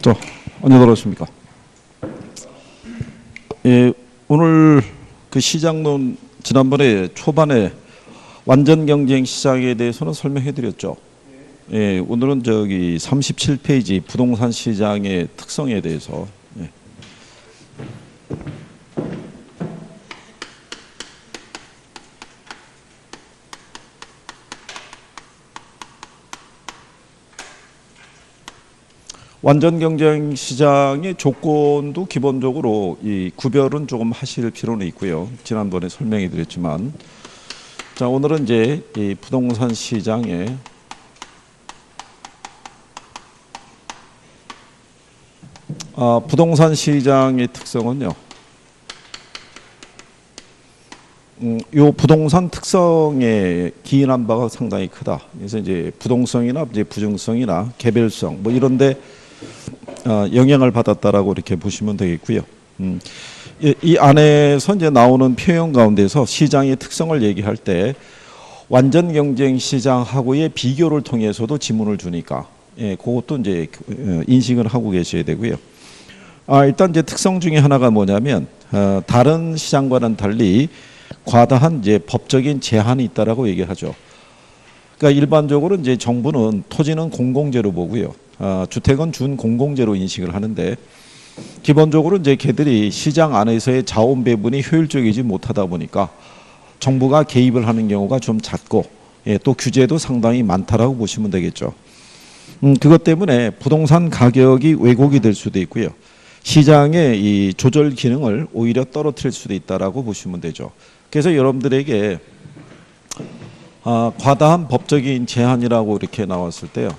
자, 안녕들 하십니까. 예, 오늘 그 시장론 지난번에 초반에 완전 경쟁 시장에 대해서는 설명해 드렸죠. 예, 오늘은 저기 37페이지 부동산 시장의 특성에 대해서 예. 완전 경쟁 시장의 조건도 기본적으로 이 구별은 조금 하실 필요는 있고요. 지난번에 설명해 드렸지만, 자, 오늘은 이제 이 부동산 시장의 부동산 시장의 특성은요. 요 부동산 특성에 기인한 바가 상당히 크다. 그래서 이제 부동성이나 이제 부증성이나 개별성 뭐 이런데 영향을 받았다라고 이렇게 보시면 되겠고요. 이 안에서 이제 나오는 표현 가운데서 시장의 특성을 얘기할 때 완전 경쟁 시장하고의 비교를 통해서도 지문을 주니까 예, 그것도 이제 인식을 하고 계셔야 되고요. 일단 이제 특성 중에 하나가 뭐냐면 다른 시장과는 달리 과다한 이제 법적인 제한이 있다라고 얘기하죠. 그러니까 일반적으로 이제 정부는 토지는 공공재로 보고요. 주택은 준공공재로 인식을 하는데 기본적으로 이제 걔들이 시장 안에서의 자원 배분이 효율적이지 못하다 보니까 정부가 개입을 하는 경우가 좀 잦고 예, 또 규제도 상당히 많다라고 보시면 되겠죠. 그것 때문에 부동산 가격이 왜곡이 될 수도 있고요. 시장의 이 조절 기능을 오히려 떨어뜨릴 수도 있다라고 보시면 되죠. 그래서 여러분들에게 과다한 법적인 제한이라고 이렇게 나왔을 때요.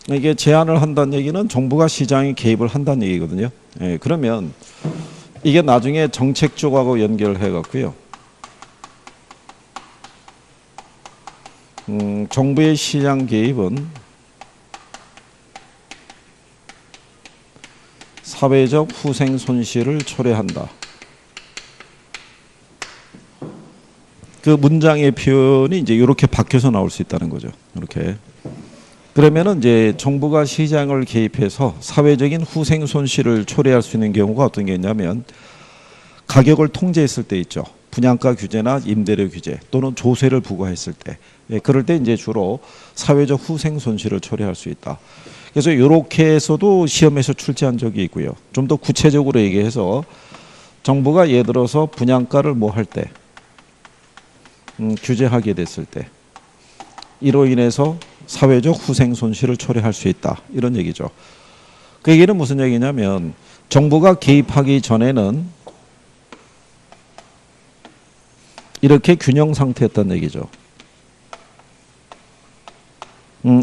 이게 제한을 한다는 얘기는 정부가 시장에 개입을 한다는 얘기거든요. 예, 그러면 이게 나중에 정책 쪽하고 연결해 갖고요. 정부의 시장 개입은 사회적 후생 손실을 초래한다. 그 문장의 표현이 이제 이렇게 바뀌어서 나올 수 있다는 거죠. 이렇게. 그러면은 이제 정부가 시장을 개입해서 사회적인 후생 손실을 초래할 수 있는 경우가 어떤 게 있냐면 가격을 통제했을 때 있죠. 분양가 규제나 임대료 규제 또는 조세를 부과했을 때, 예, 그럴 때 이제 주로 사회적 후생 손실을 초래할 수 있다. 그래서 이렇게 해서도 시험에서 출제한 적이 있고요. 좀 더 구체적으로 얘기해서 정부가 예를 들어서 분양가를 뭐 할 때, 규제하게 됐을 때 이로 인해서 사회적 후생 손실을 초래할 수 있다. 이런 얘기죠. 그 얘기는 무슨 얘기냐면 정부가 개입하기 전에는 이렇게 균형 상태였다는 얘기죠.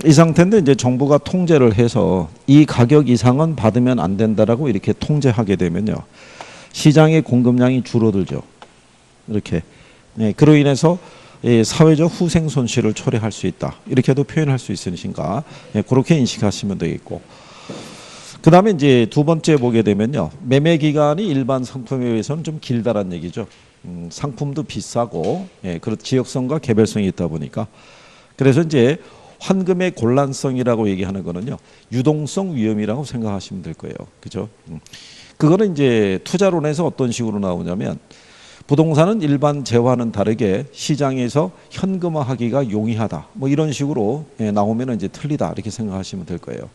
이 상태인데 이제 정부가 통제를 해서 이 가격 이상은 받으면 안 된다라고 이렇게 통제하게 되면요. 시장의 공급량이 줄어들죠. 이렇게. 네, 그로 인해서 사회적 후생 손실을 초래할 수 있다. 이렇게도 표현할 수 있으니까 네, 그렇게 인식하시면 되겠고. 그 다음에 이제 두 번째 보게 되면요. 매매 기간이 일반 상품에 비해서는 좀 길다란 얘기죠. 상품도 비싸고 예, 그런 지역성과 개별성이 있다 보니까 그래서 이제 환금의 곤란성이라고 얘기하는 거는요. 유동성 위험이라고 생각하시면 될 거예요. 그죠? 그거는 이제 투자론에서 어떤 식으로 나오냐면 부동산은 일반 재화는 다르게 시장에서 현금화하기가 용이하다. 뭐 이런 식으로 나오면 이제 틀리다. 이렇게 생각하시면 될 거예요.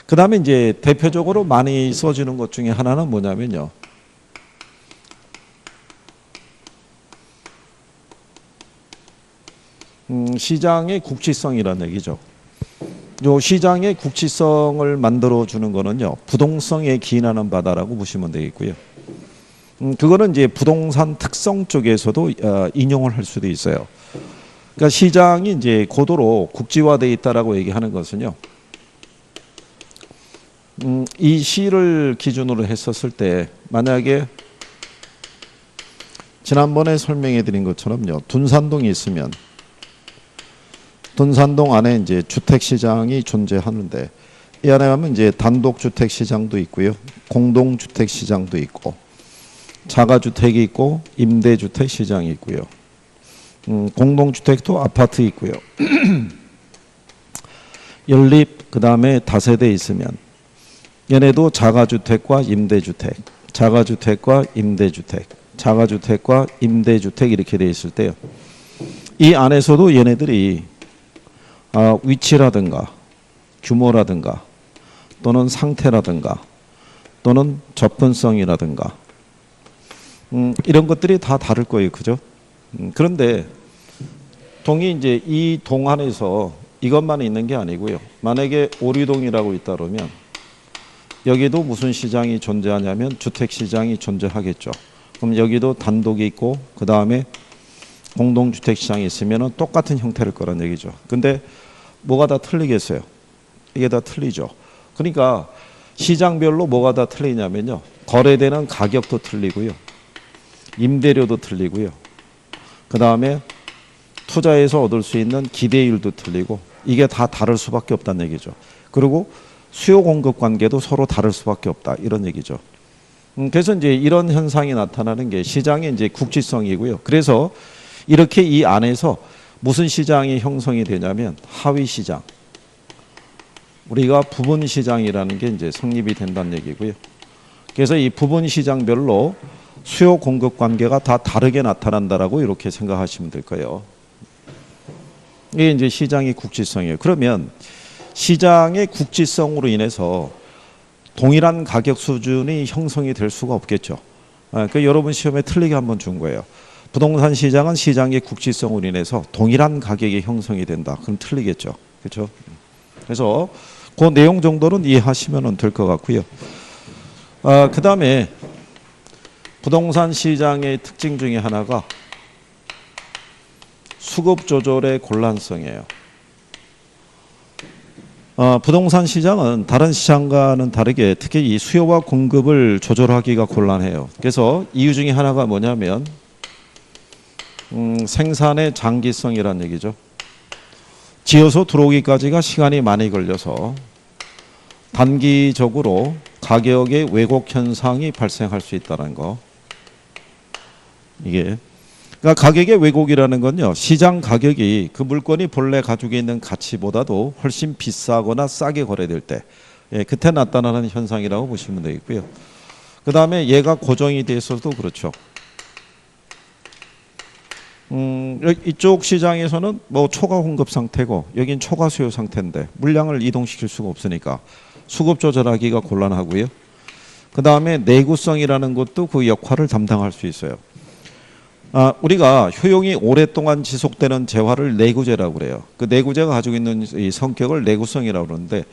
그 다음에 이제 대표적으로 많이 써지는 것 중에 하나는 뭐냐면요. 시장의 국지성이라는 얘기죠. 요 시장의 국지성을 만들어주는 거는요. 부동성에 기인하는 바다라고 보시면 되겠고요. 그거는 이제 부동산 특성 쪽에서도 인용을 할 수도 있어요. 그러니까 시장이 이제 고도로 국지화되어 있다라고 얘기하는 것은요. 이 시를 기준으로 했었을 때 만약에 지난번에 설명해 드린 것처럼요. 둔산동이 있으면 둔산동 안에 이제 주택 시장이 존재하는데 이 안에 가면 이제 단독 주택 시장도 있고요. 공동 주택 시장도 있고 자가주택이 있고 임대주택 시장이 있고요. 공동주택도 아파트 있고요. 연립 그다음에 다세대 있으면 얘네도 자가주택과 임대주택, 자가주택과 임대주택, 자가주택과 임대주택 이렇게 돼 있을 때요. 이 안에서도 얘네들이 위치라든가 규모라든가 또는 상태라든가 또는 접근성이라든가 이런 것들이 다 다를 거예요. 그죠? 그런데 동이 이제 이 동 안에서 이것만 있는 게 아니고요. 만약에 오류동이라고 있다 그러면 여기도 무슨 시장이 존재하냐면 주택시장이 존재하겠죠. 그럼 여기도 단독이 있고 그 다음에 공동주택시장이 있으면 똑같은 형태일 거란 얘기죠. 근데 뭐가 다 틀리겠어요? 이게 다 틀리죠. 그러니까 시장별로 뭐가 다 틀리냐면요. 거래되는 가격도 틀리고요. 임대료도 틀리고요. 그 다음에 투자해서 얻을 수 있는 기대율도 틀리고 이게 다 다를 수밖에 없다는 얘기죠. 그리고 수요 공급 관계도 서로 다를 수밖에 없다 이런 얘기죠. 그래서 이제 이런 현상이 나타나는 게 시장의 이제 국지성이고요. 그래서 이렇게 이 안에서 무슨 시장이 형성이 되냐면 하위 시장, 우리가 부분 시장이라는 게 이제 성립이 된다는 얘기고요. 그래서 이 부분 시장별로 수요 공급 관계가 다 다르게 나타난다라고 이렇게 생각하시면 될 거예요. 이게 이제 시장의 국지성이에요. 그러면 시장의 국지성으로 인해서 동일한 가격 수준이 형성이 될 수가 없겠죠. 그 여러분 시험에 틀리게 한번 준 거예요. 부동산 시장은 시장의 국지성으로 인해서 동일한 가격이 형성이 된다. 그럼 틀리겠죠. 그렇죠? 그래서 그 내용 정도는 이해하시면 될 것 같고요. 그 다음에 부동산 시장의 특징 중에 하나가 수급 조절의 곤란성이에요. 부동산 시장은 다른 시장과는 다르게 특히 이 수요와 공급을 조절하기가 곤란해요. 그래서 이유 중에 하나가 뭐냐면 생산의 장기성이라는 얘기죠. 지어서 들어오기까지가 시간이 많이 걸려서 단기적으로 가격의 왜곡 현상이 발생할 수 있다는 거. 이게 그러니까 가격의 왜곡이라는 건요. 시장 가격이 그 물건이 본래 가지고 있는 가치보다도 훨씬 비싸거나 싸게 거래될 때 그때 나타나는 현상이라고 보시면 되겠고요. 그 다음에 얘가 고정이 돼 있어도 그렇죠. 이쪽 시장에서는 뭐 초과 공급 상태고 여긴 초과 수요 상태인데 물량을 이동시킬 수가 없으니까 수급 조절하기가 곤란하고요. 그 다음에 내구성이라는 것도 그 역할을 담당할 수 있어요. 우리가 효용이 오랫동안 지속되는 재화를 내구재라고 그래요. 그 내구재가 가지고 있는 이 성격을 내구성이라고 그러는데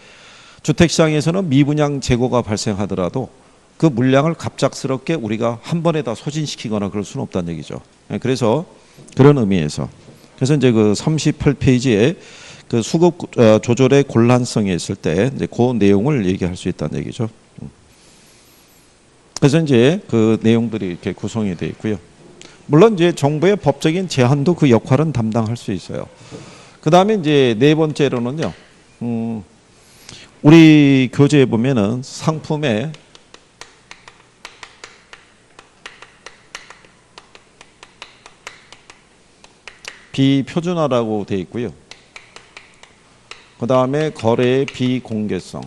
주택시장에서는 미분양 재고가 발생하더라도 그 물량을 갑작스럽게 우리가 한 번에 다 소진시키거나 그럴 수는 없다는 얘기죠. 그래서 그런 의미에서 그래서 이제 그 38페이지에 그 수급 조절의 곤란성이 있을 때 이제 그 내용을 얘기할 수 있다는 얘기죠. 그래서 이제 그 내용들이 이렇게 구성이 되어 있고요. 물론 이제 정부의 법적인 제한도 그 역할은 담당할 수 있어요. 그 다음에 이제 네 번째로는요. 우리 교재에 보면은 상품의 비표준화라고 되어 있고요. 그 다음에 거래의 비공개성,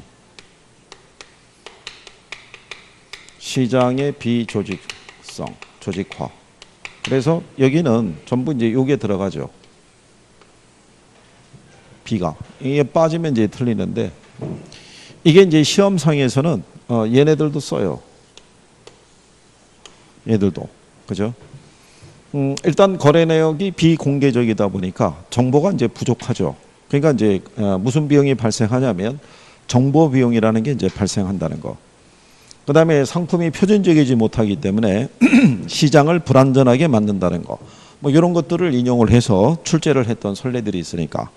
시장의 비조직성, 조직화. 그래서 여기는 전부 이제 요게 들어가죠. 비가. 이게 빠지면 이제 틀리는데 이게 이제 시험상에서는 얘네들도 써요. 얘들도. 그죠? 일단 거래 내역이 비공개적이다 보니까 정보가 이제 부족하죠. 그러니까 이제 무슨 비용이 발생하냐면 정보 비용이라는 게 이제 발생한다는 거. 그 다음에 상품이 표준적이지 못하기 때문에 시장을 불안전하게 만든다는 거. 뭐 이런 것들을 인용을 해서 출제를 했던 선례들이 있으니까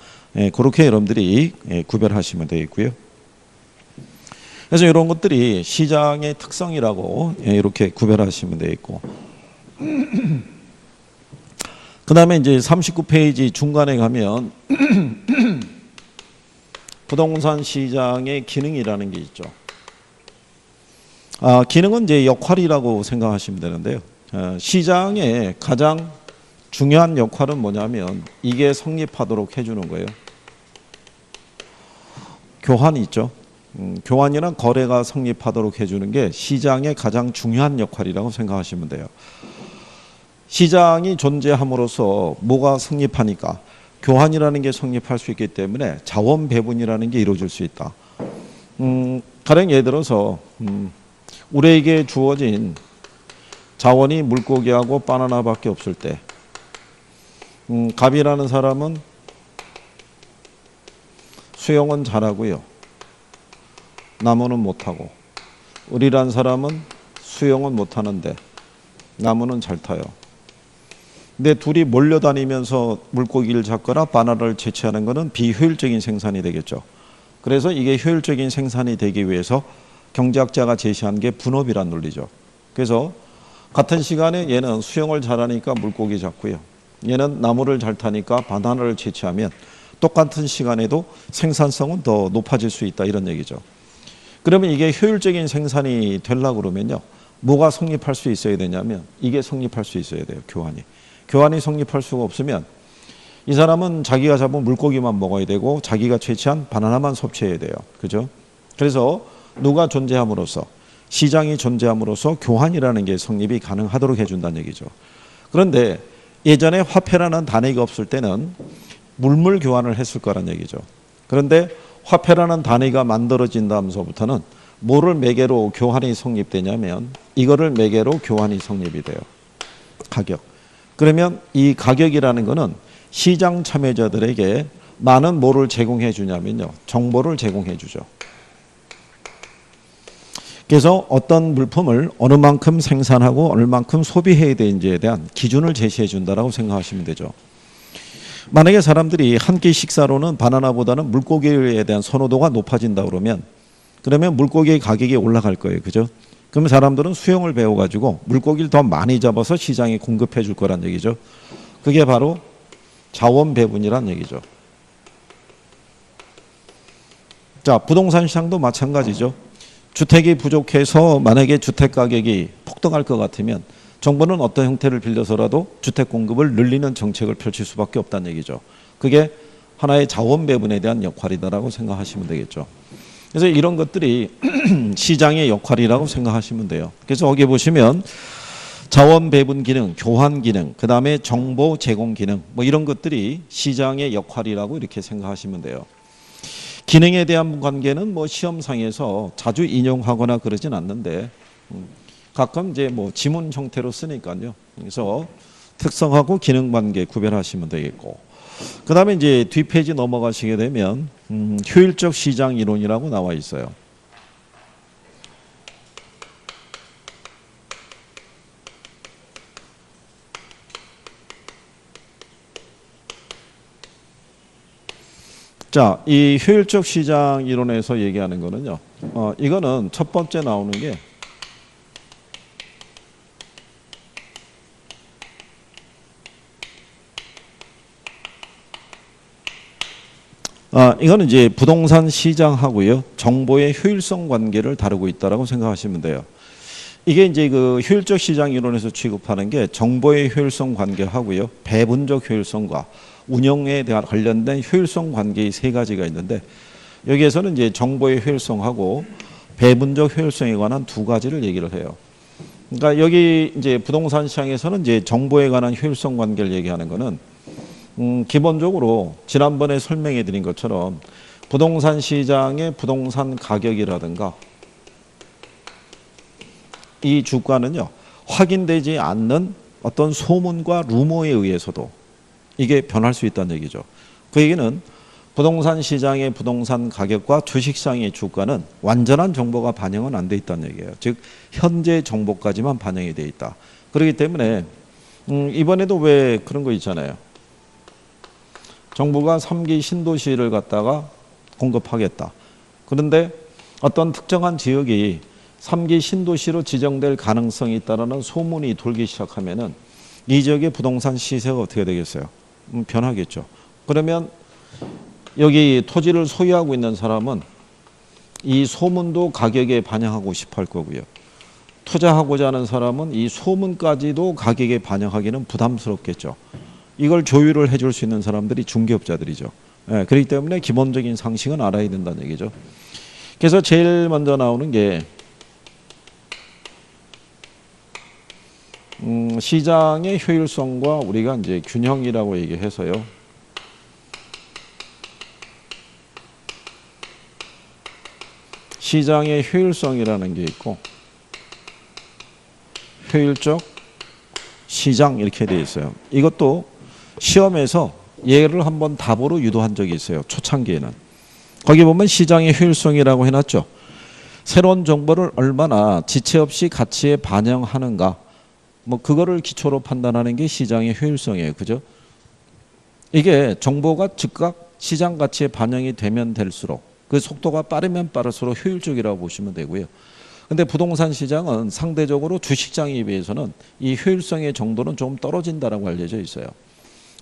그렇게 여러분들이 구별하시면 되겠고요. 그래서 이런 것들이 시장의 특성이라고 이렇게 구별하시면 되겠고. 그 다음에 이제 39페이지 중간에 가면 부동산 시장의 기능이라는 게 있죠. 기능은 이제 역할이라고 생각하시면 되는데요. 시장의 가장 중요한 역할은 뭐냐면 이게 성립하도록 해주는 거예요. 교환이 있죠. 교환이란 거래가 성립하도록 해주는 게 시장의 가장 중요한 역할이라고 생각하시면 돼요. 시장이 존재함으로써 뭐가 성립하니까 교환이라는 게 성립할 수 있기 때문에 자원 배분이라는 게 이루어질 수 있다. 가령 예를 들어서 우리에게 주어진 자원이 물고기하고 바나나밖에 없을 때 갑이라는 사람은 수영은 잘하고요. 나무는 못하고, 을이라는 사람은 수영은 못하는데 나무는 잘 타요. 근데 둘이 몰려다니면서 물고기를 잡거나 바나나를 채취하는 것은 비효율적인 생산이 되겠죠. 그래서 이게 효율적인 생산이 되기 위해서 경제학자가 제시한 게 분업이란 논리죠. 그래서 같은 시간에 얘는 수영을 잘하니까 물고기 잡고요. 얘는 나무를 잘 타니까 바나나를 채취하면 똑같은 시간에도 생산성은 더 높아질 수 있다, 이런 얘기죠. 그러면 이게 효율적인 생산이 되려고 그러면요, 뭐가 성립할 수 있어야 되냐면 이게 성립할 수 있어야 돼요. 교환이 성립할 수가 없으면 이 사람은 자기가 잡은 물고기만 먹어야 되고 자기가 채취한 바나나만 섭취해야 돼요. 그죠? 그래서 누가 존재함으로써, 시장이 존재함으로써 교환이라는 게 성립이 가능하도록 해준다는 얘기죠. 그런데 예전에 화폐라는 단위가 없을 때는 물물 교환을 했을 거란 얘기죠. 그런데 화폐라는 단위가 만들어진 다음서부터는 뭐를 매개로 교환이 성립되냐면 이거를 매개로 교환이 성립이 돼요. 가격. 그러면 이 가격이라는 거는 시장 참여자들에게 많은 뭐를 제공해 주냐면요, 정보를 제공해 주죠. 그래서 어떤 물품을 어느 만큼 생산하고 어느 만큼 소비해야 되는지에 대한 기준을 제시해 준다라고 생각하시면 되죠. 만약에 사람들이 한 끼 식사로는 바나나보다는 물고기에 대한 선호도가 높아진다 그러면 물고기의 가격이 올라갈 거예요. 그죠? 그러면 사람들은 수영을 배워가지고 물고기를 더 많이 잡아서 시장에 공급해 줄 거란 얘기죠. 그게 바로 자원 배분이란 얘기죠. 자, 부동산 시장도 마찬가지죠. 주택이 부족해서 만약에 주택 가격이 폭등할 것 같으면 정부는 어떤 형태를 빌려서라도 주택 공급을 늘리는 정책을 펼칠 수밖에 없다는 얘기죠. 그게 하나의 자원 배분에 대한 역할이다라고 생각하시면 되겠죠. 그래서 이런 것들이 시장의 역할이라고 생각하시면 돼요. 그래서 거기 보시면 자원 배분 기능, 교환 기능, 그 다음에 정보 제공 기능, 뭐 이런 것들이 시장의 역할이라고 이렇게 생각하시면 돼요. 기능에 대한 관계는 뭐 시험상에서 자주 인용하거나 그러진 않는데 가끔 이제 뭐 지문 형태로 쓰니까요. 그래서 특성하고 기능 관계 구별하시면 되겠고, 그 다음에 이제 뒷페이지 넘어가시게 되면 효율적 시장 이론이라고 나와 있어요. 자, 이 효율적 시장 이론에서 얘기하는 거는요, 이거는 첫 번째 나오는 게 이거는 이제 부동산 시장하고요, 정보의 효율성 관계를 다루고 있다라고 생각하시면 돼요. 이게 이제 그 효율적 시장 이론에서 취급하는 게 정보의 효율성 관계하고요, 배분적 효율성과 운영에 대한 관련된 효율성 관계의 세 가지가 있는데, 여기에서는 이제 정보의 효율성하고 배분적 효율성에 관한 두 가지를 얘기를 해요. 그러니까 여기 이제 부동산 시장에서는 이제 정보에 관한 효율성 관계를 얘기하는 거는 기본적으로 지난번에 설명해 드린 것처럼 부동산 시장의 부동산 가격이라든가 이 주가는요, 확인되지 않는 어떤 소문과 루머에 의해서도 이게 변할 수 있다는 얘기죠. 그 얘기는 부동산 시장의 부동산 가격과 주식시장의 주가는 완전한 정보가 반영은 안 돼 있다는 얘기예요. 즉 현재 정보까지만 반영이 돼 있다. 그렇기 때문에 이번에도 왜 그런 거 있잖아요. 정부가 3기 신도시를 갖다가 공급하겠다. 그런데 어떤 특정한 지역이 3기 신도시로 지정될 가능성이 있다는 소문이 돌기 시작하면은 이 지역의 부동산 시세가 어떻게 되겠어요? 변하겠죠. 그러면 여기 토지를 소유하고 있는 사람은 이 소문도 가격에 반영하고 싶어 할 거고요. 투자하고자 하는 사람은 이 소문까지도 가격에 반영하기는 부담스럽겠죠. 이걸 조율을 해줄 수 있는 사람들이 중개업자들이죠. 예, 그렇기 때문에 기본적인 상식은 알아야 된다는 얘기죠. 그래서 제일 먼저 나오는 게 시장의 효율성과 우리가 이제 균형이라고 얘기해서요. 시장의 효율성이라는 게 있고 효율적 시장 이렇게 되어 있어요. 이것도 시험에서 얘를 한번 답으로 유도한 적이 있어요. 초창기에는. 거기 보면 시장의 효율성이라고 해놨죠. 새로운 정보를 얼마나 지체 없이 가치에 반영하는가. 뭐 그거를 기초로 판단하는 게 시장의 효율성이에요. 그죠? 이게 정보가 즉각 시장 가치에 반영이 되면 될수록 그 속도가 빠르면 빠를수록 효율적이라고 보시면 되고요. 근데 부동산 시장은 상대적으로 주식시장에 비해서는 이 효율성의 정도는 좀 떨어진다라고 알려져 있어요.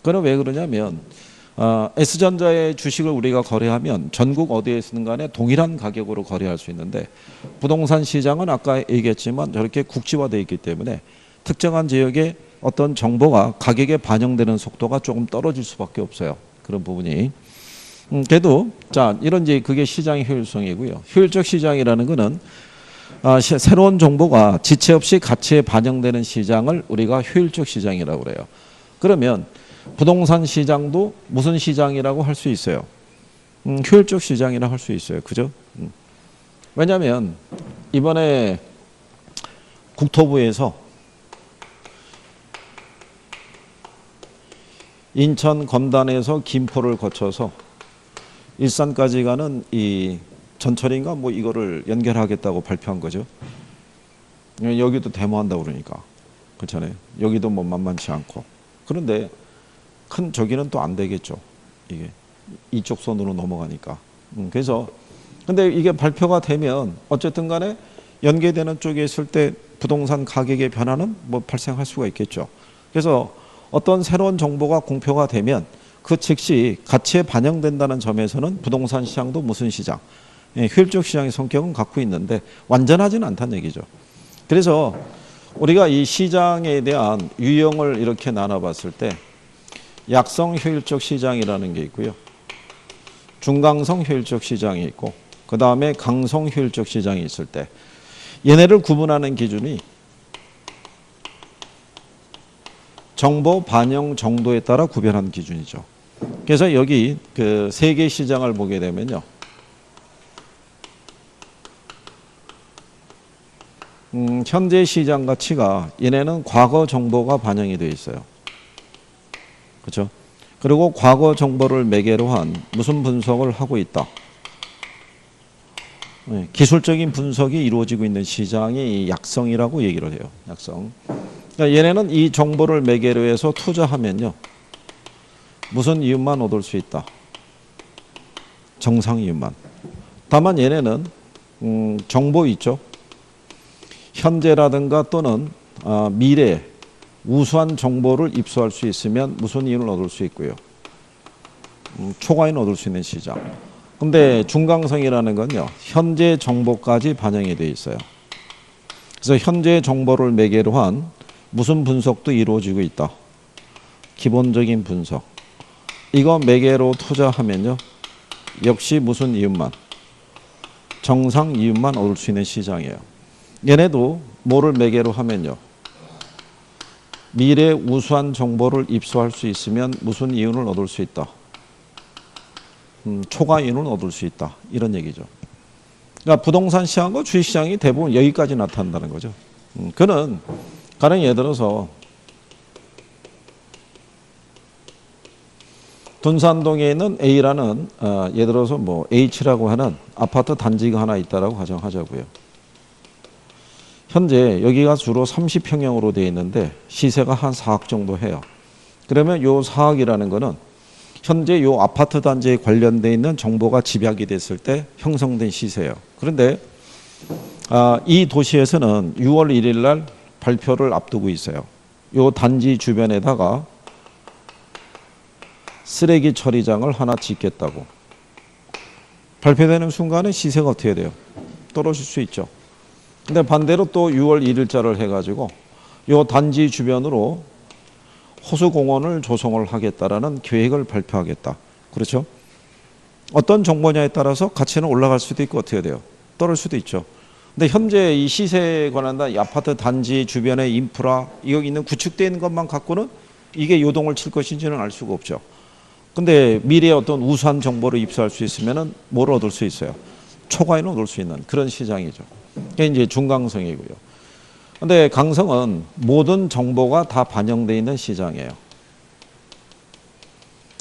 그건 왜 그러냐면 S전자의 주식을 우리가 거래하면 전국 어디에 있든 간에 동일한 가격으로 거래할 수 있는데 부동산 시장은 아까 얘기했지만 저렇게 국지화되어 있기 때문에 특정한 지역에 어떤 정보가 가격에 반영되는 속도가 조금 떨어질 수밖에 없어요. 그런 부분이. 그래도 자 이런 이제 그게 시장의 효율성이고요. 효율적 시장이라는 거는 새로운 정보가 지체 없이 가치에 반영되는 시장을 우리가 효율적 시장이라고 그래요. 그러면 부동산 시장도 무슨 시장이라고 할 수 있어요? 효율적 시장이라고 할 수 있어요. 그죠? 왜냐하면 이번에 국토부에서 인천 건단에서 김포를 거쳐서 일산까지 가는 이 전철인가 뭐 이거를 연결하겠다고 발표한 거죠. 여기도 데모한다고 그러니까. 그렇잖아요. 여기도 뭐 만만치 않고. 그런데 큰 저기는 또 안 되겠죠. 이게 이쪽 선으로 넘어가니까. 그래서 근데 이게 발표가 되면 어쨌든 간에 연계되는 쪽에 있을 때 부동산 가격의 변화는 뭐 발생할 수가 있겠죠. 그래서 어떤 새로운 정보가 공표가 되면 그 즉시 가치에 반영된다는 점에서는 부동산 시장도 무슨 시장? 효율적 시장의 성격은 갖고 있는데 완전하지는 않다는 얘기죠. 그래서 우리가 이 시장에 대한 유형을 이렇게 나눠봤을 때 약성 효율적 시장이라는 게 있고요. 중강성 효율적 시장이 있고 그 다음에 강성 효율적 시장이 있을 때 얘네를 구분하는 기준이 정보 반영 정도에 따라 구별하는 기준이죠. 그래서 여기 그 세 개 시장을 보게 되면요. 현재 시장 가치가 얘네는 과거 정보가 반영이 되어 있어요. 그렇죠? 그리고 과거 정보를 매개로 한 무슨 분석을 하고 있다. 기술적인 분석이 이루어지고 있는 시장이 약성이라고 얘기를 해요. 약성. 그러니까 얘네는 이 정보를 매개로 해서 투자하면요. 무슨 이윤만 얻을 수 있다. 정상 이윤만. 다만 얘네는 정보 있죠. 현재라든가 또는 미래 우수한 정보를 입수할 수 있으면 무슨 이윤을 얻을 수 있고요. 초과이윤을 얻을 수 있는 시장. 근데 중강성이라는 건요. 현재 정보까지 반영이 되어 있어요. 그래서 현재 정보를 매개로 한 무슨 분석도 이루어지고 있다. 기본적인 분석. 이거 매개로 투자하면요. 역시 무슨 이윤만. 정상 이윤만 얻을 수 있는 시장이에요. 얘네도 뭐를 매개로 하면요. 미래 우수한 정보를 입수할 수 있으면 무슨 이윤을 얻을 수 있다. 초과 이윤을 얻을 수 있다. 이런 얘기죠. 그러니까 부동산 시장과 주식시장이 대부분 여기까지 나타난다는 거죠. 그는 가령 예를 들어서 둔산동에 있는 A라는 예를 들어서 뭐 H라고 하는 아파트 단지가 하나 있다라고 가정하자고요. 현재 여기가 주로 30평형으로 되어 있는데 시세가 한 4억 정도 해요. 그러면 요 4억이라는 거는 현재 요 아파트 단지에 관련되어 있는 정보가 집약이 됐을 때 형성된 시세예요. 그런데 이 도시에서는 6월 1일 날 발표를 앞두고 있어요. 요 단지 주변에다가 쓰레기 처리장을 하나 짓겠다고. 발표되는 순간에 시세가 어떻게 돼요? 떨어질 수 있죠. 근데 반대로 또 6월 1일자를 해가지고 요 단지 주변으로 호수공원을 조성을 하겠다라는 계획을 발표하겠다. 그렇죠? 어떤 정보냐에 따라서 가치는 올라갈 수도 있고 어떻게 돼요? 떨어질 수도 있죠. 근데 현재 이 시세에 관한 이 아파트 단지 주변의 인프라, 여기 있는 구축되어 있는 것만 갖고는 이게 요동을 칠 것인지는 알 수가 없죠. 근데 미래에 어떤 우수한 정보를 입수할 수 있으면은 뭘 얻을 수 있어요? 초과이는 얻을 수 있는 그런 시장이죠. 이게 이제 중강성이고요. 근데 강성은 모든 정보가 다 반영되어 있는 시장이에요.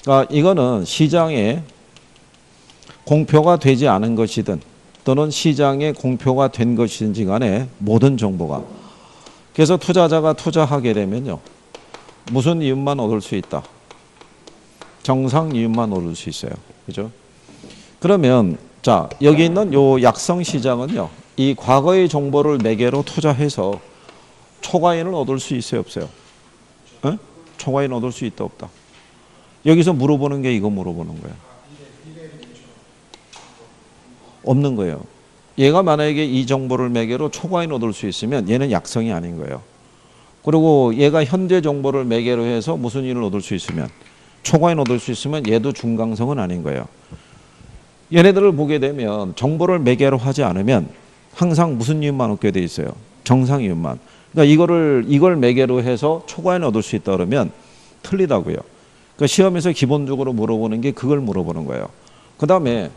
그러니까 이거는 시장에 공표가 되지 않은 것이든 또는 시장에 공표가 된 것이든지 간에 모든 정보가. 그래서 투자자가 투자하게 되면요. 무슨 이윤만 얻을 수 있다. 정상 이윤만 얻을 수 있어요. 그죠? 그러면 자, 여기 있는 요 약성 시장은요. 이 과거의 정보를 매개로 투자해서 초과이익을 얻을 수 있어요, 없어요? 에? 초과이익을 얻을 수 있다, 없다? 여기서 물어보는 게 이거 물어보는 거예요. 없는 거예요. 얘가 만약에 이 정보를 매개로 초과이익을 얻을 수 있으면 얘는 약성이 아닌 거예요. 그리고 얘가 현재 정보를 매개로 해서 무슨 일을 얻을 수 있으면 초과이익을 얻을 수 있으면 얘도 중강성은 아닌 거예요. 얘네들을 보게 되면 정보를 매개로 하지 않으면 항상 무슨 이윤만 얻게 돼 있어요? 정상 이윤만. 그러니까 이걸 매개로 해서 초과이익을 얻을 수 있다 그러면 틀리다고요. 그러니까 시험에서 기본적으로 물어보는 게 그걸 물어보는 거예요. 그 다음에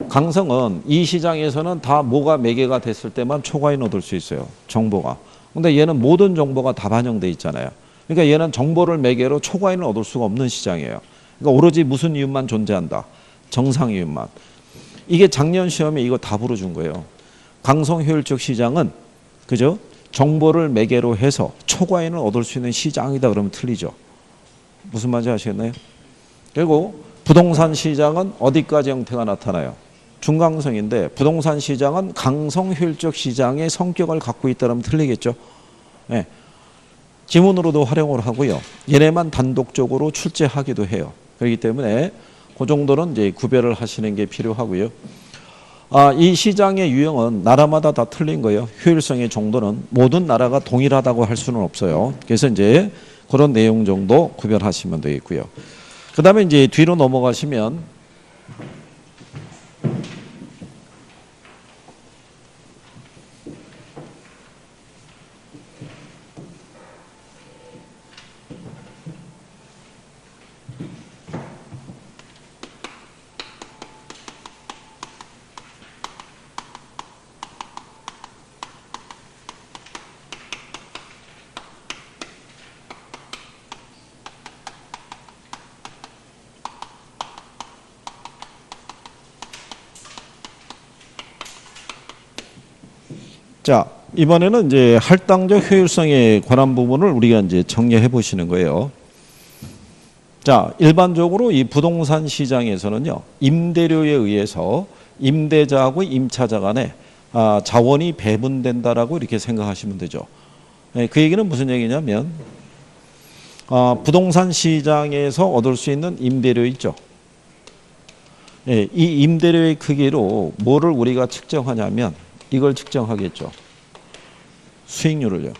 강성은 이 시장에서는 다 뭐가 매개가 됐을 때만 초과이익을 얻을 수 있어요. 정보가. 근데 얘는 모든 정보가 다 반영돼 있잖아요. 그러니까 얘는 정보를 매개로 초과이익을 얻을 수가 없는 시장이에요. 그러니까 오로지 무슨 이윤만 존재한다. 정상 이윤만. 이게 작년 시험에 이거 다 물어준 거예요. 강성 효율적 시장은 그죠? 정보를 매개로 해서 초과이익을 얻을 수 있는 시장이다 그러면 틀리죠. 무슨 말인지 아시겠나요? 그리고 부동산 시장은 어디까지 형태가 나타나요? 중강성인데 부동산 시장은 강성 효율적 시장의 성격을 갖고 있다면 틀리겠죠. 네. 지문으로도 활용을 하고요. 얘네만 단독적으로 출제하기도 해요. 그렇기 때문에 그 정도는 이제 구별을 하시는 게 필요하고요. 이 시장의 유형은 나라마다 다 틀린 거예요. 효율성의 정도는 모든 나라가 동일하다고 할 수는 없어요. 그래서 이제 그런 내용 정도 구별하시면 되겠고요. 그 다음에 이제 뒤로 넘어가시면 자, 이번에는 이제 할당적 효율성에 관한 부분을 우리가 이제 정리해 보시는 거예요. 자, 일반적으로 이 부동산 시장에서는요, 임대료에 의해서 임대자하고 임차자 간에 자원이 배분된다라고 이렇게 생각하시면 되죠. 그 얘기는 무슨 얘기냐면, 부동산 시장에서 얻을 수 있는 임대료 있죠. 이 임대료의 크기로 뭐를 우리가 측정하냐면, 이걸 측정하겠죠. 수익률을요.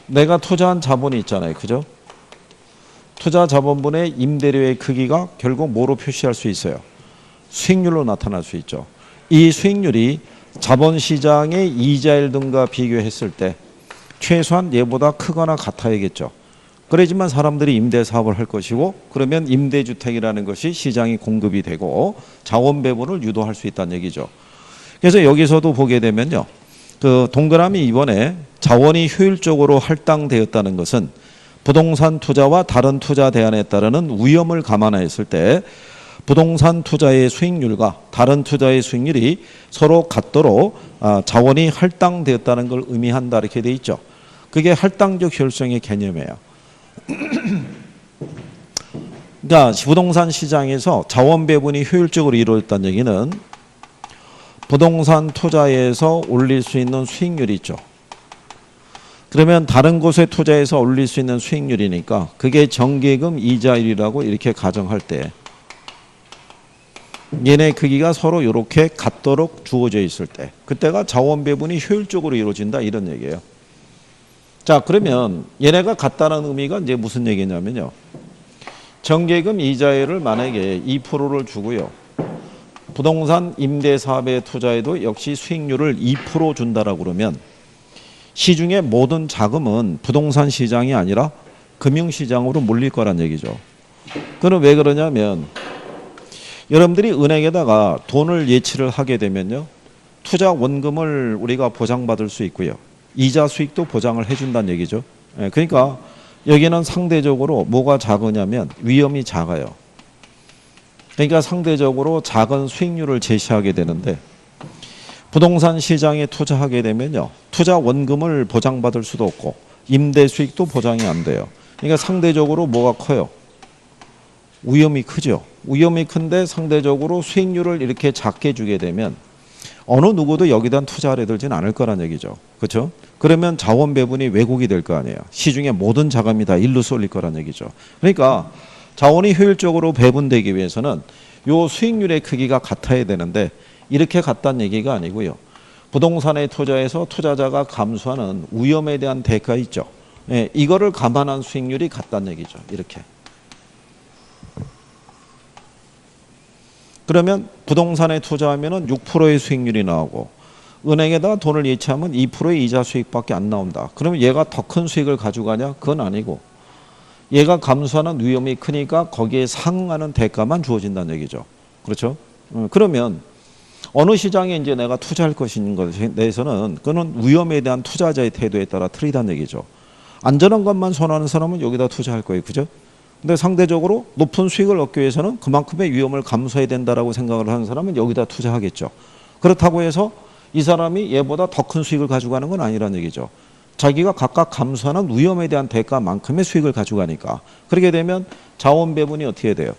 내가 투자한 자본이 있잖아요. 그죠? 투자 자본분의 임대료의 크기가 결국 뭐로 표시할 수 있어요? 수익률로 나타날 수 있죠. 이 수익률이 자본시장의 이자율 등과 비교했을 때 최소한 얘보다 크거나 같아야겠죠. 그래야지만 사람들이 임대사업을 할 것이고 그러면 임대주택이라는 것이 시장이 공급이 되고 자원 배분을 유도할 수 있다는 얘기죠. 그래서 여기서도 보게 되면요. 그 동그라미 이번에 자원이 효율적으로 할당되었다는 것은 부동산 투자와 다른 투자 대안에 따르는 위험을 감안했을 때 부동산 투자의 수익률과 다른 투자의 수익률이 서로 같도록 자원이 할당되었다는 걸 의미한다 이렇게 돼 있죠. 그게 할당적 효율성의 개념이에요. 그러니까 부동산 시장에서 자원 배분이 효율적으로 이루어졌다는 얘기는 부동산 투자에서 올릴 수 있는 수익률이 있죠. 그러면 다른 곳에 투자해서 올릴 수 있는 수익률이니까 그게 정기금 이자율이라고 이렇게 가정할 때 얘네 크기가 서로 이렇게 같도록 주어져 있을 때 그때가 자원 배분이 효율적으로 이루어진다 이런 얘기예요. 자, 그러면 얘네가 같다는 의미가 이제 무슨 얘기냐면요. 정기예금 이자율을 만약에 2%를 주고요. 부동산 임대사업에 투자해도 역시 수익률을 2% 준다라고 그러면 시중의 모든 자금은 부동산 시장이 아니라 금융시장으로 몰릴 거란 얘기죠. 그럼 왜 그러냐면 여러분들이 은행에다가 돈을 예치를 하게 되면요. 투자 원금을 우리가 보장받을 수 있고요. 이자 수익도 보장을 해준다는 얘기죠. 그러니까 여기는 상대적으로 뭐가 작으냐면 위험이 작아요. 그러니까 상대적으로 작은 수익률을 제시하게 되는데 부동산 시장에 투자하게 되면요. 투자 원금을 보장받을 수도 없고 임대 수익도 보장이 안 돼요. 그러니까 상대적으로 뭐가 커요? 위험이 크죠. 위험이 큰데 상대적으로 수익률을 이렇게 작게 주게 되면 어느 누구도 여기다 투자를 해들지는 않을 거란 얘기죠. 그렇죠? 그러면 자원 배분이 왜곡이 될 거 아니에요. 시중의 모든 자금이 다 일로 쏠릴 거란 얘기죠. 그러니까 자원이 효율적으로 배분되기 위해서는 요 수익률의 크기가 같아야 되는데 이렇게 같다는 얘기가 아니고요. 부동산에 투자해서 투자자가 감수하는 위험에 대한 대가 있죠. 이거를 감안한 수익률이 같다는 얘기죠. 이렇게. 그러면 부동산에 투자하면 6%의 수익률이 나오고 은행에다 돈을 예치하면 2%의 이자 수익밖에 안 나온다. 그러면 얘가 더 큰 수익을 가져가냐? 그건 아니고 얘가 감수하는 위험이 크니까 거기에 상응하는 대가만 주어진다는 얘기죠. 그렇죠? 그러면 어느 시장에 이제 내가 투자할 것인 것에 대해서는 그는 위험에 대한 투자자의 태도에 따라 틀리다는 얘기죠. 안전한 것만 선호하는 사람은 여기다 투자할 거예요. 그죠? 근데 상대적으로 높은 수익을 얻기 위해서는 그만큼의 위험을 감수해야 된다라고 생각을 하는 사람은 여기다 투자하겠죠. 그렇다고 해서 이 사람이 얘보다 더 큰 수익을 가져가는 건 아니라는 얘기죠. 자기가 각각 감수하는 위험에 대한 대가만큼의 수익을 가져가니까. 그렇게 되면 자원 배분이 어떻게 돼요?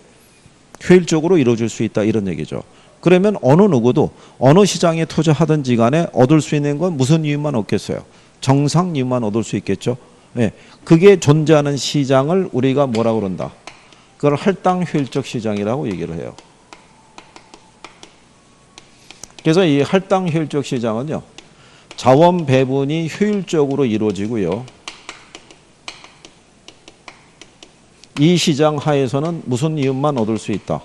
효율적으로 이루어질 수 있다 이런 얘기죠. 그러면 어느 누구도 어느 시장에 투자하든지 간에 얻을 수 있는 건 무슨 이유만 얻겠어요? 정상 이유만 얻을 수 있겠죠. 네, 그게 존재하는 시장을 우리가 뭐라고 그런다? 그걸 할당 효율적 시장이라고 얘기를 해요. 그래서 이 할당 효율적 시장은요. 자원 배분이 효율적으로 이루어지고요. 이 시장 하에서는 무슨 이윤만 얻을 수 있다?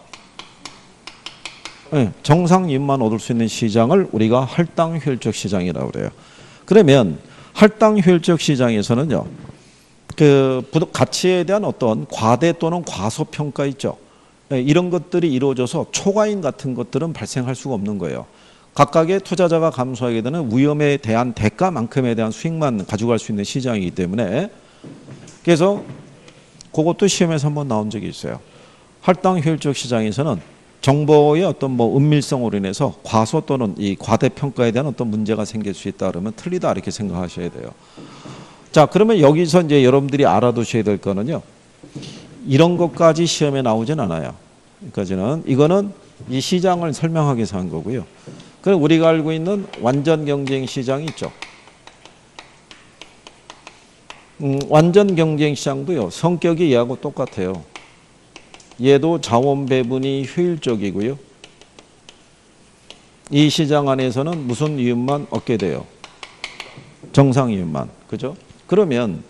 네, 정상 이윤만 얻을 수 있는 시장을 우리가 할당 효율적 시장이라고 그래요. 그러면 할당 효율적 시장에서는요. 그 가치에 대한 어떤 과대 또는 과소평가 있죠. 네, 이런 것들이 이루어져서 초과인 같은 것들은 발생할 수가 없는 거예요. 각각의 투자자가 감수하게 되는 위험에 대한 대가만큼에 대한 수익만 가져갈 수 있는 시장이기 때문에 그래서 그것도 시험에서 한번 나온 적이 있어요. 할당 효율적 시장에서는 정보의 어떤 뭐 은밀성으로 인해서 과소 또는 이 과대평가에 대한 어떤 문제가 생길 수 있다 그러면 틀리다 이렇게 생각하셔야 돼요. 자, 그러면 여기서 이제 여러분들이 알아두셔야 될 거는요. 이런 것까지 시험에 나오진 않아요. 그러니까는 이거는 이 시장을 설명하기 위해서 한 거고요. 그럼 우리가 알고 있는 완전 경쟁 시장이 있죠. 완전 경쟁 시장도요. 성격이 얘하고 똑같아요. 얘도 자원 배분이 효율적이고요. 이 시장 안에서는 무슨 이윤만 얻게 돼요? 정상 이윤만. 그죠? 그러면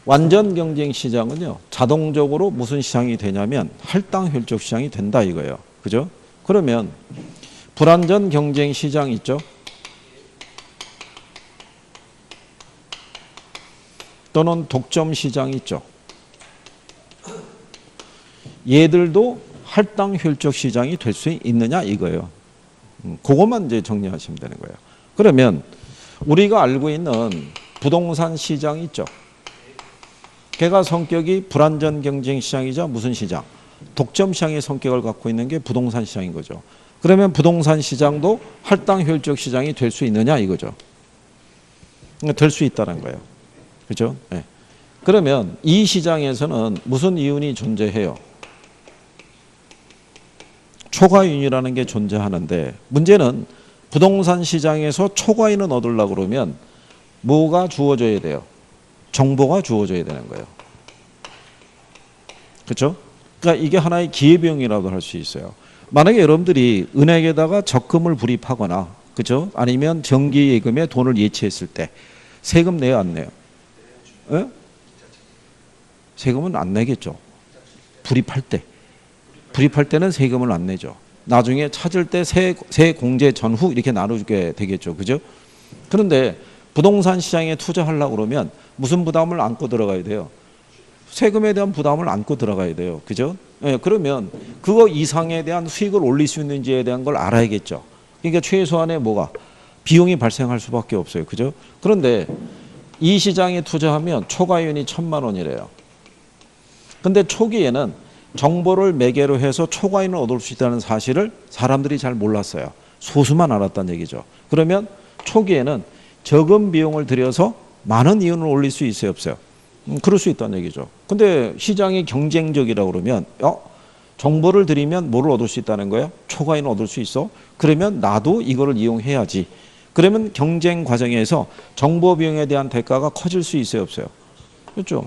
완전 경쟁 시장은요. 자동적으로 무슨 시장이 되냐면 할당 효율적 시장이 된다 이거예요. 그죠? 그러면 불완전 경쟁 시장 있죠? 또는 독점 시장 있죠? 얘들도 할당 효율적 시장이 될 수 있느냐 이거예요. 그것만 이제 정리하시면 되는 거예요. 그러면 우리가 알고 있는 부동산 시장 있죠. 걔가 성격이 불완전 경쟁 시장이자 무슨 시장? 독점 시장의 성격을 갖고 있는 게 부동산 시장인 거죠. 그러면 부동산 시장도 할당 효율적 시장이 될 수 있느냐 이거죠. 될 수 있다는 거예요. 그렇죠? 네. 그러면 이 시장에서는 무슨 이윤이 존재해요? 초과이윤이라는 게 존재하는데 문제는 부동산 시장에서 초과이윤을 얻으려고 그러면 뭐가 주어져야 돼요? 정보가 주어져야 되는 거예요. 그렇죠? 그러니까 이게 하나의 기회비용이라고 할 수 있어요. 만약에 여러분들이 은행에다가 적금을 불입하거나 그렇죠? 아니면 정기예금에 돈을 예치했을 때 세금 내요 안 내요? 예? 세금은 안 내겠죠. 불입할 때. 불입할 때는 세금을 안 내죠. 나중에 찾을 때 세 공제 전후 이렇게 나누게 되겠죠. 그죠? 그런데 부동산 시장에 투자하려고 그러면 무슨 부담을 안고 들어가야 돼요? 세금에 대한 부담을 안고 들어가야 돼요. 그죠? 예, 그러면 그거 이상에 대한 수익을 올릴 수 있는지에 대한 걸 알아야겠죠. 그러니까 최소한의 뭐가 비용이 발생할 수밖에 없어요. 그죠? 그런데 이 시장에 투자하면 초과이윤이 1,000만 원이래요. 근데 초기에는 정보를 매개로 해서 초과이윤을 얻을 수 있다는 사실을 사람들이 잘 몰랐어요. 소수만 알았다는 얘기죠. 그러면 초기에는 적은 비용을 들여서 많은 이윤을 올릴 수 있어요, 없어요? 그럴 수 있다는 얘기죠. 근데 시장이 경쟁적이라고 그러면 정보를 들이면 뭐를 얻을 수 있다는 거예요? 초과이윤을 얻을 수 있어? 그러면 나도 이거를 이용해야지. 그러면 경쟁 과정에서 정보 비용에 대한 대가가 커질 수 있어요, 없어요? 그렇죠?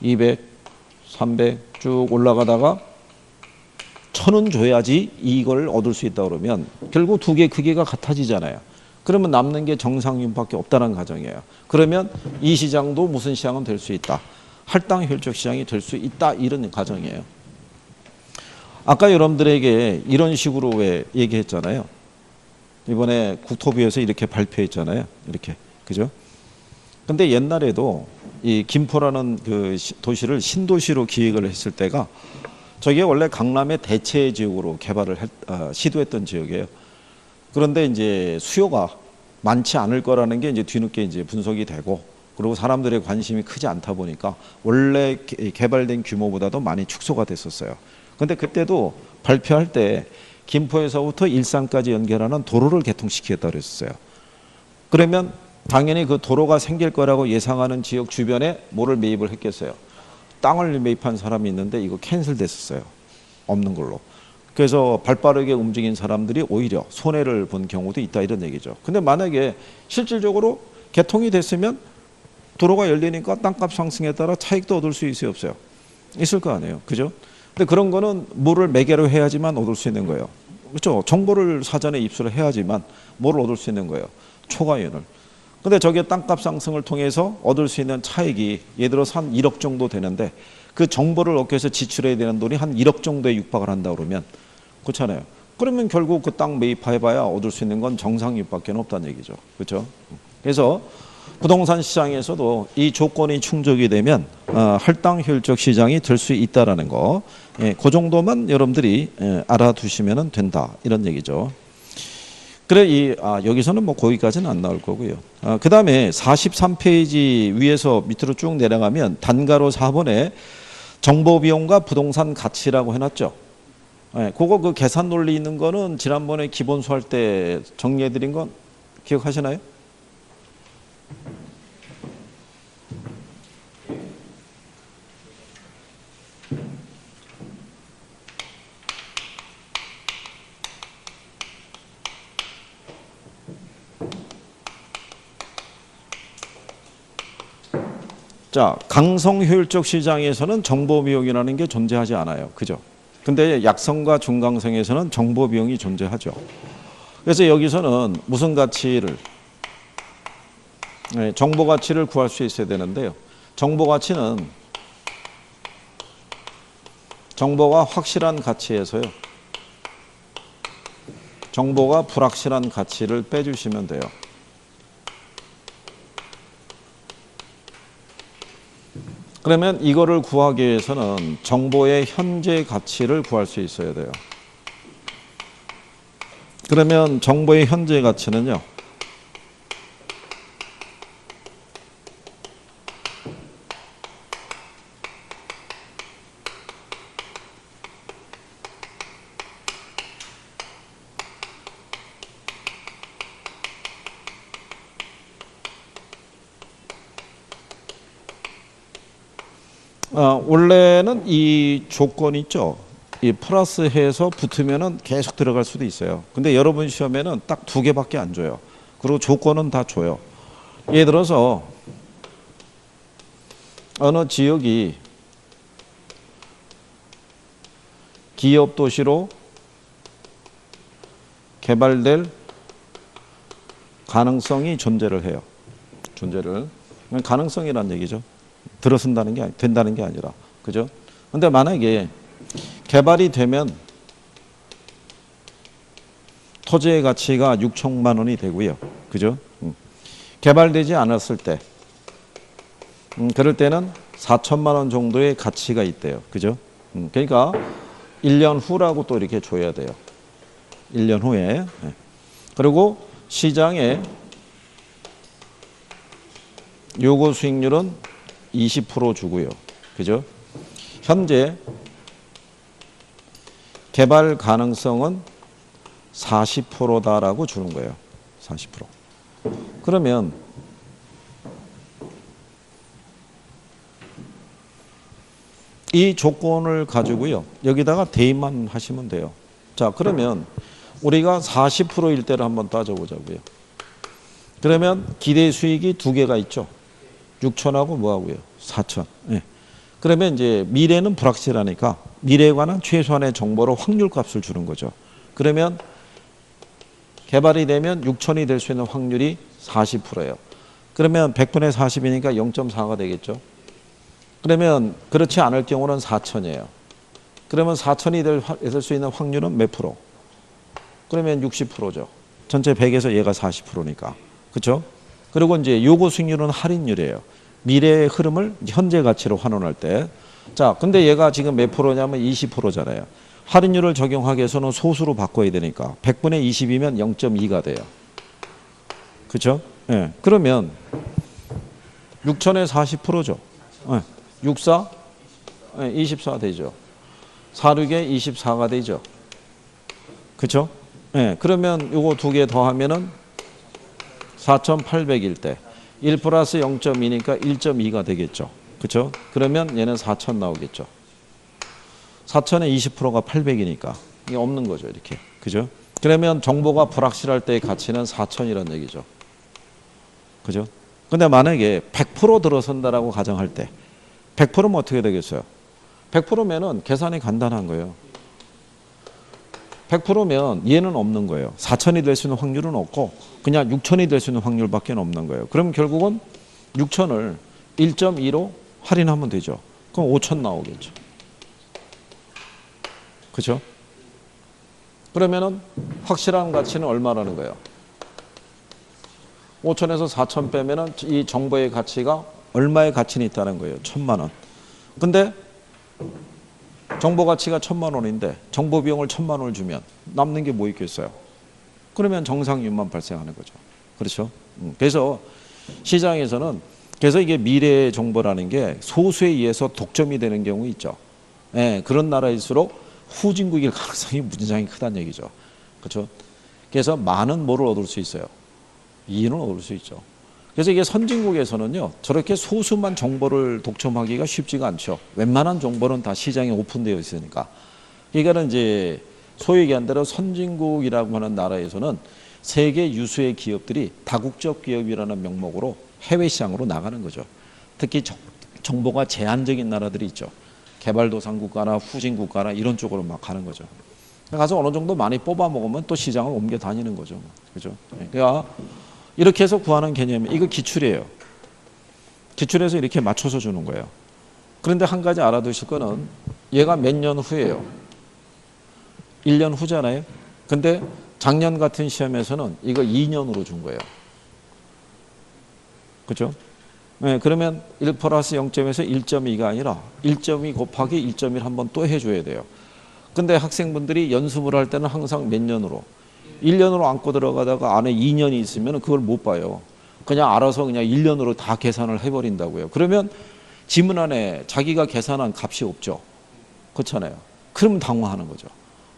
200, 300 쭉 올라가다가 1,000원 줘야지 이걸 얻을 수 있다 그러면 결국 두 개 크기가 같아지잖아요. 그러면 남는 게 정상이윤밖에 없다는 가정이에요. 그러면 이 시장도 무슨 시장은 될 수 있다. 할당효율적 시장이 될 수 있다. 이런 가정이에요. 아까 여러분들에게 이런 식으로 왜 얘기했잖아요. 이번에 국토부에서 이렇게 발표했잖아요. 이렇게. 그죠? 근데 옛날에도 이 김포라는 그 도시를 신도시로 기획을 했을 때가 저게 원래 강남의 대체 지역으로 개발을 시도했던 지역이에요. 그런데 이제 수요가 많지 않을 거라는 게 이제 뒤늦게 이제 분석이 되고, 그리고 사람들의 관심이 크지 않다 보니까 원래 개발된 규모보다도 많이 축소가 됐었어요. 근데 그때도 발표할 때 김포에서부터 일산까지 연결하는 도로를 개통시키겠다고 그랬었어요. 그러면 당연히 그 도로가 생길 거라고 예상하는 지역 주변에 뭐를 매입을 했겠어요? 땅을 매입한 사람이 있는데 이거 캔슬됐었어요. 없는 걸로. 그래서 발빠르게 움직인 사람들이 오히려 손해를 본 경우도 있다, 이런 얘기죠. 근데 만약에 실질적으로 개통이 됐으면 도로가 열리니까 땅값 상승에 따라 차익도 얻을 수 있어요, 없어요? 있을 거 아니에요. 그죠? 근데 그런 거는 뭐를 매개로 해야지만 얻을 수 있는 거예요. 그렇죠? 정보를 사전에 입수를 해야지만 뭐를 얻을 수 있는 거예요? 초과이윤을. 근데 저게 땅값 상승을 통해서 얻을 수 있는 차익이 예를 들어서 한 1억 정도 되는데 그 정보를 얻기 위해서 지출해야 되는 돈이 한 1억 정도에 육박을 한다 그러면 그렇잖아요. 그러면 결국 그 땅 매입해봐야 얻을 수 있는 건 정상이윤밖에 없다는 얘기죠. 그렇죠? 그래서 부동산 시장에서도 이 조건이 충족이 되면 할당효율적 시장이 될 수 있다라는 거, 그 정도만 여러분들이 알아두시면 된다, 이런 얘기죠. 그래 여기서는 뭐 거기까지는 안 나올 거고요. 그 다음에 43페이지 위에서 밑으로 쭉 내려가면 단가로 4번에 정보비용과 부동산 가치라고 해놨죠. 그거 그 계산 논리 있는 거는 지난번에 기본수 할 때 정리해드린 건 기억하시나요? 자, 강성효율적 시장에서는 정보비용이라는 게 존재하지 않아요. 그죠? 근데 약성과 중강성에서는 정보비용이 존재하죠. 그래서 여기서는 무슨 가치를, 정보 가치를 구할 수 있어야 되는데요. 정보 가치는 정보가 확실한 가치에서요, 정보가 불확실한 가치를 빼주시면 돼요. 그러면 이거를 구하기 위해서는 정보의 현재 가치를 구할 수 있어야 돼요. 그러면 정보의 현재 가치는요, 원래는 이 조건이 있죠. 이 플러스 해서 붙으면은 계속 들어갈 수도 있어요. 근데 여러분 시험에는 딱 2개밖에 안 줘요. 그리고 조건은 다 줘요. 예를 들어서 어느 지역이 기업 도시로 개발될 가능성이 존재를 해요. 존재를. 가능성이란 얘기죠. 들어선다는 게 된다는 게 아니라. 그죠? 근데 만약에 개발이 되면 토지의 가치가 6천만 원이 되고요. 그죠? 개발되지 않았을 때 그럴 때는 4천만 원 정도의 가치가 있대요. 그죠? 그러니까 1년 후라고 또 이렇게 줘야 돼요. 1년 후에. 그리고 시장에 요구 수익률은 20% 주고요. 그죠? 현재 개발 가능성은 40%다라고 주는 거예요. 40%. 그러면 이 조건을 가지고요. 여기다가 대입만 하시면 돼요. 자, 그러면 우리가 40%일 때를 한번 따져보자고요. 그러면 기대 수익이 두 개가 있죠. 6천하고 뭐하고요? 4천. 예. 그러면 이제 미래는 불확실하니까 미래에 관한 최소한의 정보로 확률 값을 주는 거죠. 그러면 개발이 되면 6천이 될 수 있는 확률이 40%예요. 그러면 100분의 40이니까 0.4가 되겠죠. 그러면 그렇지 않을 경우는 4천이에요. 그러면 4천이 될 수 있는 확률은 몇 프로? 그러면 60%죠. 전체 100에서 얘가 40%니까. 그렇죠? 그리고 이제 요구 수익률은 할인율이에요. 미래의 흐름을 현재 가치로 환원할 때. 자, 근데 얘가 지금 몇 프로냐면 20%잖아요. 할인율을 적용하기 위해서는 소수로 바꿔야 되니까 100분의 20이면 0.2가 돼요. 그렇죠? 예. 그러면 6천에 40%죠. 예. 64? 예, 24 되죠. 46에 24가 되죠. 그렇죠? 예. 그러면 요거 두 개 더하면은 4,800일 때 1 플러스 0.2니까 1.2가 되겠죠. 그렇죠? 그러면 얘는 4천 나오겠죠. 4천에 20%가 800이니까 이게 없는 거죠. 이렇게. 그죠? 그러면 정보가 불확실할 때의 가치는 4천이라는 얘기죠. 그죠? 근데 만약에 100% 들어선다라고 가정할 때 100%면 어떻게 되겠어요? 100%면은 계산이 간단한 거예요. 100%면 얘는 없는 거예요. 4천이 될 수 있는 확률은 없고 그냥 6천이 될 수 있는 확률밖에 없는 거예요. 그럼 결국은 6천을 1.2로 할인하면 되죠. 그럼 5천 나오겠죠. 그렇죠? 그러면은 확실한 가치는 얼마라는 거예요? 5천에서 4천 빼면은 이 정보의 가치가 얼마의 가치는 있다는 거예요? 1,000만 원. 근데 정보 가치가 1,000만 원인데 정보 비용을 1,000만 원을 주면 남는 게 뭐 있겠어요? 그러면 정상률만 발생하는 거죠. 그렇죠? 그래서 시장에서는 그래서 이게 미래의 정보라는 게 소수에 의해서 독점이 되는 경우 있죠. 예, 그런 나라일수록 후진국일 가능성이 무진장이 크다는 얘기죠. 그렇죠? 그래서 많은 뭐를 얻을 수 있어요? 이윤을 얻을 수 있죠. 그래서 이게 선진국에서는요, 저렇게 소수만 정보를 독점하기가 쉽지가 않죠. 웬만한 정보는 다 시장에 오픈되어 있으니까. 그러니까는 이제 소위 얘기한 대로 선진국이라고 하는 나라에서는 세계 유수의 기업들이 다국적 기업이라는 명목으로 해외 시장으로 나가는 거죠. 특히 정보가 제한적인 나라들이 있죠. 개발도상국가나 후진국가나 이런 쪽으로 막 가는 거죠. 가서 어느 정도 많이 뽑아 먹으면 또 시장을 옮겨 다니는 거죠. 그죠? 그러니까 이렇게 해서 구하는 개념이 이거 기출이에요. 기출에서 이렇게 맞춰서 주는 거예요. 그런데 한 가지 알아두실 거는 얘가 몇 년 후예요. 1년 후잖아요. 근데 작년 같은 시험에서는 이거 2년으로 준 거예요. 그죠? 네, 그러면 1 플러스 0점에서 1.2가 아니라 1.2 곱하기 1.1 한번 또 해줘야 돼요. 근데 학생분들이 연습을 할 때는 항상 몇 년으로? 1년으로 안고 들어가다가 안에 2년이 있으면 그걸 못 봐요. 그냥 알아서 그냥 1년으로 다 계산을 해버린다고요. 그러면 지문 안에 자기가 계산한 값이 없죠. 그렇잖아요. 그러면 당황하는 거죠.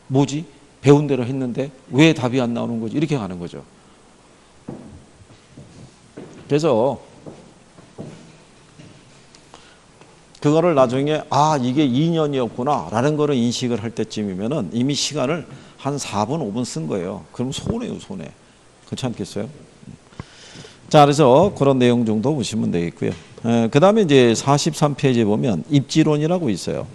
뭐지? 배운 대로 했는데 왜 답이 안 나오는 거지? 이렇게 가는 거죠. 그래서 그거를 나중에 아 이게 2년이었구나 라는 거를 인식을 할 때쯤이면은 이미 시간을 한 4분 5분 쓴 거예요. 그럼 손해요 손해. 그렇지 않겠어요? 자 그래서 그런 내용 정도 보시면 되겠고요. 그 다음에 이제 43페이지에 보면 입지론이라고 있어요.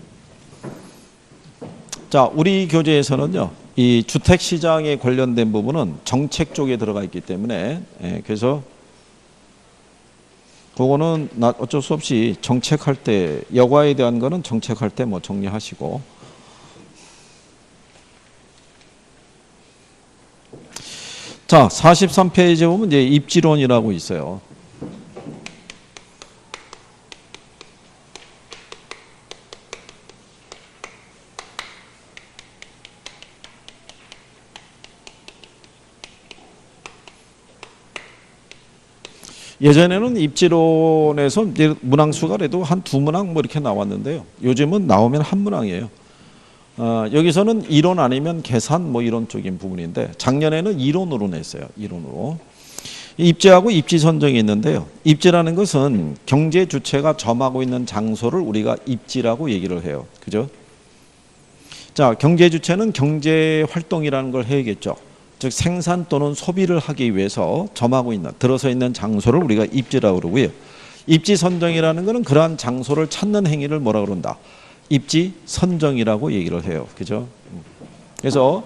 자 우리 교재에서는요 이 주택시장에 관련된 부분은 정책 쪽에 들어가 있기 때문에 그래서 그거는 어쩔 수 없이 정책할 때, 여과에 대한 거는 정책할 때 뭐 정리하시고. 자, 43페이지에 보면 이제 입지론이라고 있어요. 예전에는 입지론에서 이제 문항수가 그래도 한 2문항 뭐 이렇게 나왔는데요. 요즘은 나오면 한 문항이에요. 여기서는 이론 아니면 계산 뭐 이런 쪽인 부분인데 작년에는 이론으로 냈어요. 이론으로. 입지하고 입지 선정이 있는데요. 입지라는 것은 경제 주체가 점하고 있는 장소를 우리가 입지라고 얘기를 해요. 그죠? 자, 경제 주체는 경제 활동이라는 걸 해야겠죠. 즉 생산 또는 소비를 하기 위해서 점하고 있는 들어서 있는 장소를 우리가 입지라고 그러고요. 입지 선정이라는 것은 그러한 장소를 찾는 행위를 뭐라 그런다? 입지 선정이라고 얘기를 해요. 그죠? 그래서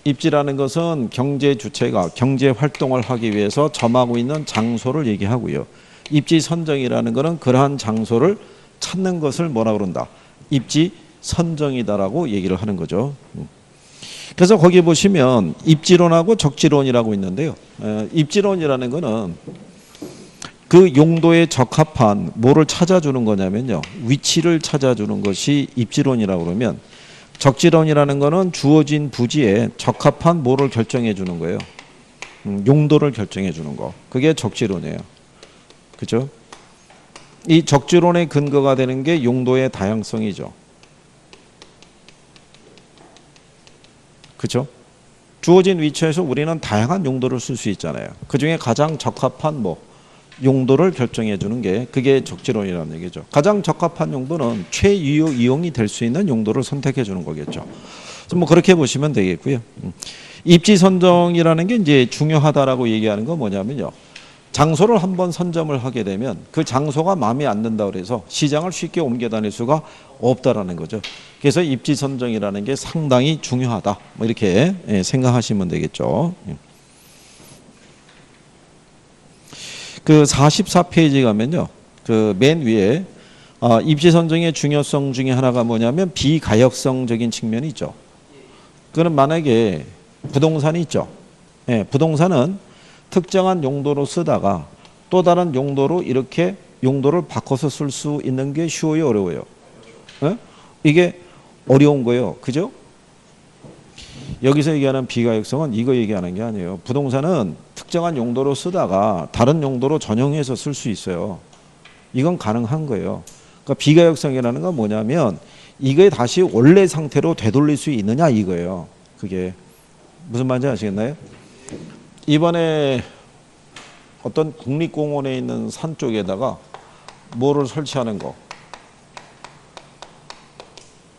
입지라는 것은 경제 주체가 경제 활동을 하기 위해서 점하고 있는 장소를 얘기하고요. 입지 선정이라는 것은 그러한 장소를 찾는 것을 뭐라 그런다? 입지 선정이다라고 얘기를 하는 거죠. 그래서 거기 보시면 입지론하고 적지론이라고 있는데요. 입지론이라는 거는 그 용도에 적합한 뭐를 찾아주는 거냐면요. 위치를 찾아주는 것이 입지론이라고 그러면 적지론이라는 거는 주어진 부지에 적합한 뭐를 결정해 주는 거예요. 용도를 결정해 주는 거. 그게 적지론이에요. 그죠? 이 적지론의 근거가 되는 게 용도의 다양성이죠. 그죠? 주어진 위치에서 우리는 다양한 용도를 쓸 수 있잖아요. 그 중에 가장 적합한 뭐 용도를 결정해 주는 게 그게 적지론이라는 얘기죠. 가장 적합한 용도는 최유효 이용이 될 수 있는 용도를 선택해 주는 거겠죠. 뭐 그렇게 보시면 되겠고요. 입지 선정이라는 게 이제 중요하다라고 얘기하는 건 뭐냐면요. 장소를 한번 선점을 하게 되면 그 장소가 마음에 안 든다 그래서 시장을 쉽게 옮겨 다닐 수가 없다라는 거죠. 그래서 입지 선정이라는 게 상당히 중요하다. 뭐 이렇게 생각하시면 되겠죠. 그 44페이지 가면요. 그 맨 위에 입지 선정의 중요성 중에 하나가 뭐냐면 비가역성적인 측면이 있죠. 그는 만약에 부동산이 있죠. 부동산은 특정한 용도로 쓰다가 또 다른 용도로 이렇게 용도를 바꿔서 쓸 수 있는 게 쉬워요, 어려워요? 이게 어려운 거예요. 그죠? 여기서 얘기하는 비가역성은 이거 얘기하는 게 아니에요. 부동산은 특정한 용도로 쓰다가 다른 용도로 전용해서 쓸 수 있어요. 이건 가능한 거예요. 그러니까 비가역성이라는 건 뭐냐면 이게 다시 원래 상태로 되돌릴 수 있느냐 이거예요. 그게 무슨 말인지 아시겠나요? 이번에 어떤 국립공원에 있는 산 쪽에다가 뭐를 설치하는 거,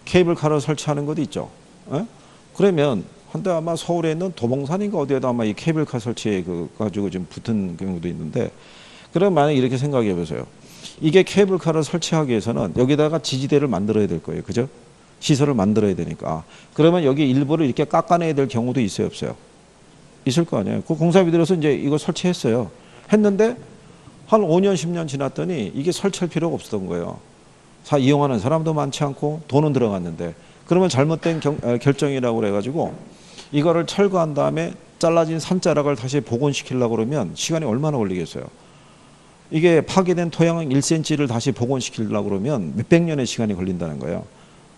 케이블카를 설치하는 것도 있죠. 그러면 한때 아마 서울에 있는 도봉산인가 어디에다 아마 이 케이블카 설치해 가지고 지금 붙은 경우도 있는데, 그럼 만약 이렇게 생각해 보세요. 이게 케이블카를 설치하기 위해서는 여기다가 지지대를 만들어야 될 거예요. 그죠? 시설을 만들어야 되니까. 그러면 여기 일부를 이렇게 깎아내야 될 경우도 있어요, 없어요? 있을 거 아니에요. 그 공사비 들여서 이제 이거 설치했어요. 했는데 한 5년, 10년 지났더니 이게 설치할 필요가 없었던 거예요. 이용하는 사람도 많지 않고 돈은 들어갔는데, 그러면 잘못된 결정이라고 그래가지고 이거를 철거한 다음에 잘라진 산자락을 다시 복원시키려고 그러면 시간이 얼마나 걸리겠어요. 이게 파괴된 토양 1cm를 다시 복원시키려고 그러면 몇백 년의 시간이 걸린다는 거예요.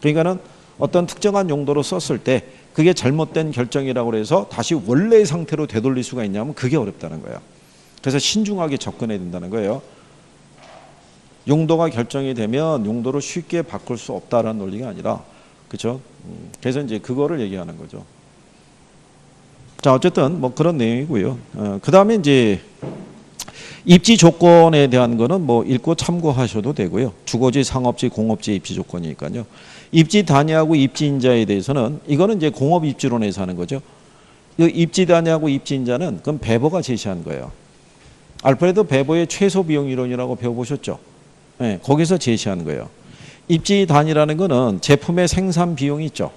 그러니까는 어떤 특정한 용도로 썼을 때 그게 잘못된 결정이라고 해서 다시 원래의 상태로 되돌릴 수가 있냐면 그게 어렵다는 거예요. 그래서 신중하게 접근해야 된다는 거예요. 용도가 결정이 되면 용도를 쉽게 바꿀 수 없다라는 논리가 아니라, 그렇죠? 그래서 이제 그거를 얘기하는 거죠. 자, 어쨌든 뭐 그런 내용이고요. 그 다음에 이제 입지 조건에 대한 거는 뭐 읽고 참고하셔도 되고요. 주거지, 상업지, 공업지 입지 조건이니까요. 입지 단위하고 입지 인자에 대해서는 이거는 이제 공업 입지론에서 하는 거죠. 이 입지 단위하고 입지 인자는 그건 베버가 제시한 거예요. 알프레드 베버의 최소 비용 이론이라고 배워보셨죠? 네, 거기서 제시한 거예요. 입지 단위라는 거는 제품의 생산 비용이 있죠.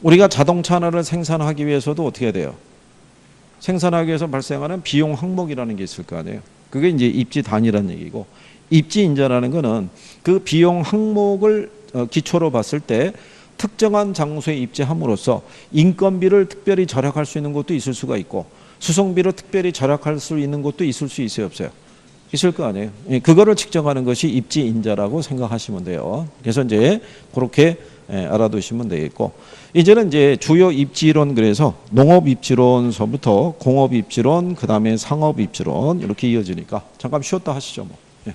우리가 자동차 하나를 생산하기 위해서도 어떻게 해야 돼요? 생산하기 위해서 발생하는 비용 항목이라는 게 있을 거 아니에요. 그게 이제 입지 단위라는 얘기고, 입지 인자라는 거는 그 비용 항목을 기초로 봤을 때 특정한 장소에 입지함으로써 인건비를 특별히 절약할 수 있는 곳도 있을 수가 있고, 수송비를 특별히 절약할 수 있는 곳도 있을 수 있어요, 없어요? 있을 거 아니에요. 그거를 측정하는 것이 입지 인자라고 생각하시면 돼요. 그래서 이제 그렇게 알아두시면 되겠고, 이제는 이제 주요 입지론, 그래서 농업 입지론서부터 공업 입지론, 그 다음에 상업 입지론 이렇게 이어지니까 잠깐 쉬었다 하시죠, 뭐. 예.